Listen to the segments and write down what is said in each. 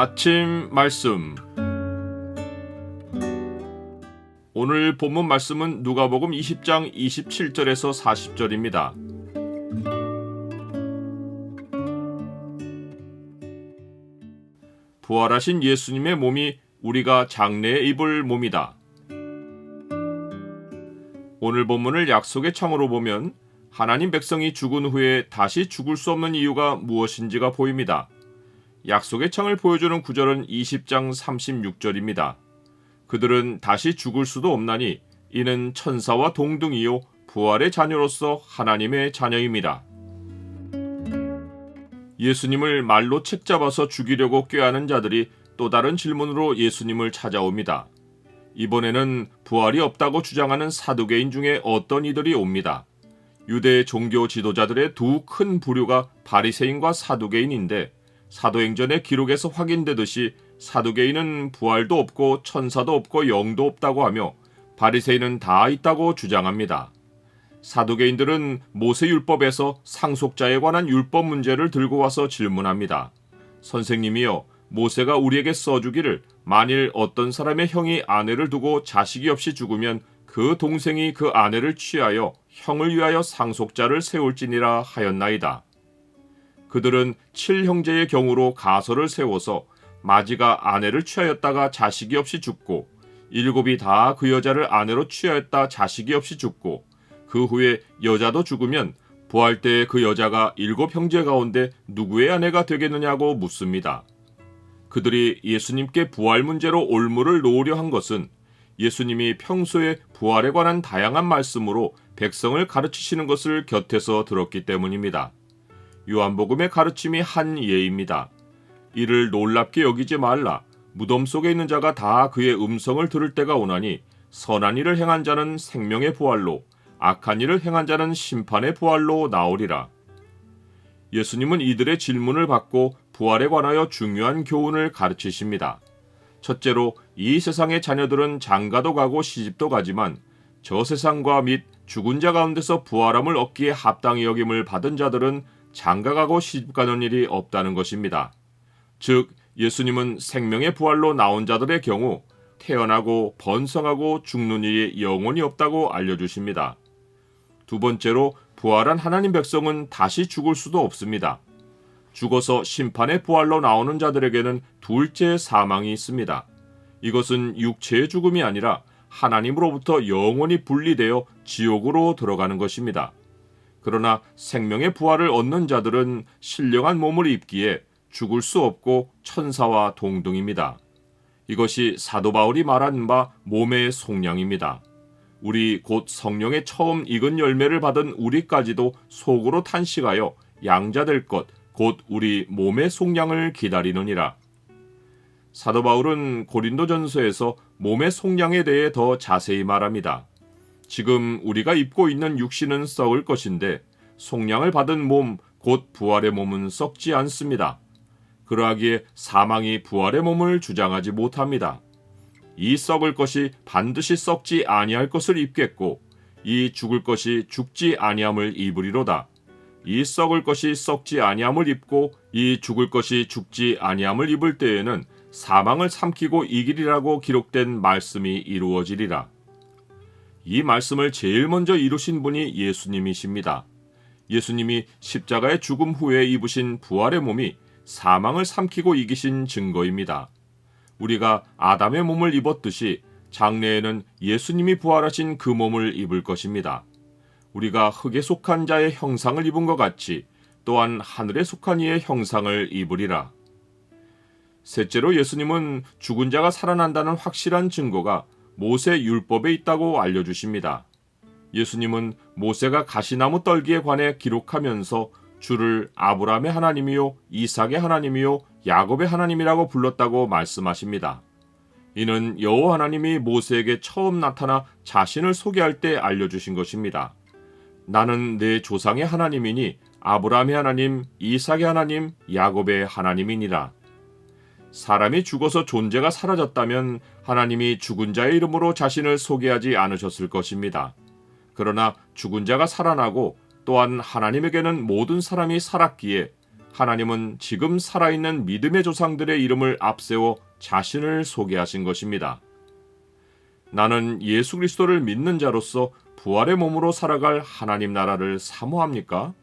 아침 말씀. 오늘 본문 말씀은 누가복음 20장 27절에서 40절입니다. 부활하신 예수님의 몸이 우리가 장래에 입을 몸이다. 오늘 본문을 약속의 창으로 보면 하나님 백성이 죽은 후에 다시 죽을 수 없는 이유가 무엇인지가 보입니다. 약속의 창을 보여주는 구절은 20장 36절입니다. 그들은 다시 죽을 수도 없나니 이는 천사와 동등이요 부활의 자녀로서 하나님의 자녀입니다. 예수님을 말로 책잡아서 죽이려고 꾀하는 자들이 또 다른 질문으로 예수님을 찾아옵니다. 이번에는 부활이 없다고 주장하는 사두개인 중에 어떤 이들이 옵니다. 유대 종교 지도자들의 두 큰 부류가 바리새인과 사두개인인데 사도행전의 기록에서 확인되듯이 사두개인은 부활도 없고 천사도 없고 영도 없다고 하며 바리새인은 다 있다고 주장합니다. 사두개인들은 모세율법에서 상속자에 관한 율법 문제를 들고 와서 질문합니다. 선생님이여, 모세가 우리에게 써주기를 만일 어떤 사람의 형이 아내를 두고 자식이 없이 죽으면 그 동생이 그 아내를 취하여 형을 위하여 상속자를 세울지니라 하였나이다. 그들은 7형제의 경우로 가설을 세워서 마지가 아내를 취하였다가 자식이 없이 죽고 7이 다 그 여자를 아내로 취하였다 자식이 없이 죽고 그 후에 여자도 죽으면 부활 때에 그 여자가 7형제 가운데 누구의 아내가 되겠느냐고 묻습니다. 그들이 예수님께 부활 문제로 올무를 놓으려 한 것은 예수님이 평소에 부활에 관한 다양한 말씀으로 백성을 가르치시는 것을 곁에서 들었기 때문입니다. 요한복음의 가르침이 한 예입니다. 이를 놀랍게 여기지 말라. 무덤 속에 있는 자가 다 그의 음성을 들을 때가 오나니 선한 일을 행한 자는 생명의 부활로 악한 일을 행한 자는 심판의 부활로 나오리라. 예수님은 이들의 질문을 받고 부활에 관하여 중요한 교훈을 가르치십니다. 첫째로 이 세상의 자녀들은 장가도 가고 시집도 가지만 저 세상과 및 죽은 자 가운데서 부활함을 얻기에 합당히 여김을 받은 자들은 장가가고 시집가는 일이 없다는 것입니다. 즉 예수님은 생명의 부활로 나온 자들의 경우 태어나고 번성하고 죽는 일이 영원히 없다고 알려주십니다. 두 번째로 부활한 하나님 백성은 다시 죽을 수도 없습니다. 죽어서 심판의 부활로 나오는 자들에게는 둘째 사망이 있습니다. 이것은 육체의 죽음이 아니라 하나님으로부터 영원히 분리되어 지옥으로 들어가는 것입니다. 그러나 생명의 부활을 얻는 자들은 신령한 몸을 입기에 죽을 수 없고 천사와 동등입니다. 이것이 사도 바울이 말한 바 몸의 속량입니다. 우리 곧 성령의 처음 익은 열매를 받은 우리까지도 속으로 탄식하여 양자될 것 곧 우리 몸의 속량을 기다리느니라. 사도 바울은 고린도전서에서 몸의 속량에 대해 더 자세히 말합니다. 지금 우리가 입고 있는 육신은 썩을 것인데 속량을 받은 몸 곧 부활의 몸은 썩지 않습니다. 그러하기에 사망이 부활의 몸을 주장하지 못합니다. 이 썩을 것이 반드시 썩지 아니할 것을 입겠고 이 죽을 것이 죽지 아니함을 입으리로다. 이 썩을 것이 썩지 아니함을 입고 이 죽을 것이 죽지 아니함을 입을 때에는 사망을 삼키고 이기리라고 기록된 말씀이 이루어지리라. 이 말씀을 제일 먼저 이루신 분이 예수님이십니다. 예수님이 십자가의 죽음 후에 입으신 부활의 몸이 사망을 삼키고 이기신 증거입니다. 우리가 아담의 몸을 입었듯이 장래에는 예수님이 부활하신 그 몸을 입을 것입니다. 우리가 흙에 속한 자의 형상을 입은 것 같이 또한 하늘에 속한 이의 형상을 입으리라. 셋째로 예수님은 죽은 자가 살아난다는 확실한 증거가 모세 율법에 있다고 알려주십니다. 예수님은 모세가 가시나무 떨기에 관해 기록하면서 주를 아브라함의 하나님이요 이삭의 하나님이요 야곱의 하나님이라고 불렀다고 말씀하십니다. 이는 여호와 하나님이 모세에게 처음 나타나 자신을 소개할 때 알려주신 것입니다. 나는 내 조상의 하나님이니 아브라함의 하나님, 이삭의 하나님, 야곱의 하나님이니라. 사람이 죽어서 존재가 사라졌다면 하나님이 죽은 자의 이름으로 자신을 소개하지 않으셨을 것입니다. 그러나 죽은 자가 살아나고 또한 하나님에게는 모든 사람이 살았기에 하나님은 지금 살아있는 믿음의 조상들의 이름을 앞세워 자신을 소개하신 것입니다. 나는 예수 그리스도를 믿는 자로서 부활의 몸으로 살아갈 하나님 나라를 사모합니까?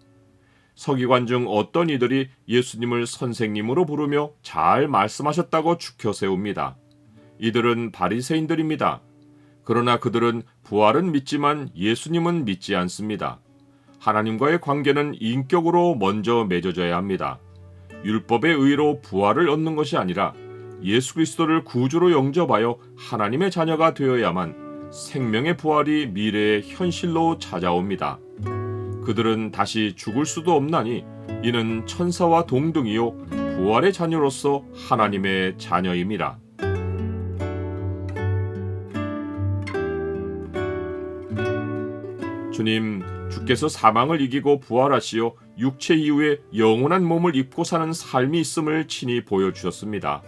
서기관 중 어떤 이들이 예수님을 선생님으로 부르며 잘 말씀하셨다고 추켜 세웁니다. 이들은 바리새인들입니다. 그러나 그들은 부활은 믿지만 예수님은 믿지 않습니다. 하나님과의 관계는 인격으로 먼저 맺어져야 합니다. 율법의 의로 부활을 얻는 것이 아니라 예수 그리스도를 구주로 영접하여 하나님의 자녀가 되어야만 생명의 부활이 미래의 현실로 찾아옵니다. 그들은 다시 죽을 수도 없나니 이는 천사와 동등이요 부활의 자녀로서 하나님의 자녀임이라. 주님, 주께서 사망을 이기고 부활하시어 육체 이후에 영원한 몸을 입고 사는 삶이 있음을 친히 보여주셨습니다.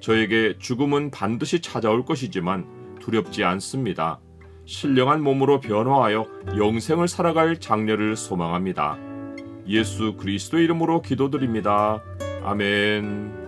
저에게 죽음은 반드시 찾아올 것이지만 두렵지 않습니다. 신령한 몸으로 변화하여 영생을 살아갈 장래를 소망합니다. 예수 그리스도의 이름으로 기도드립니다. 아멘.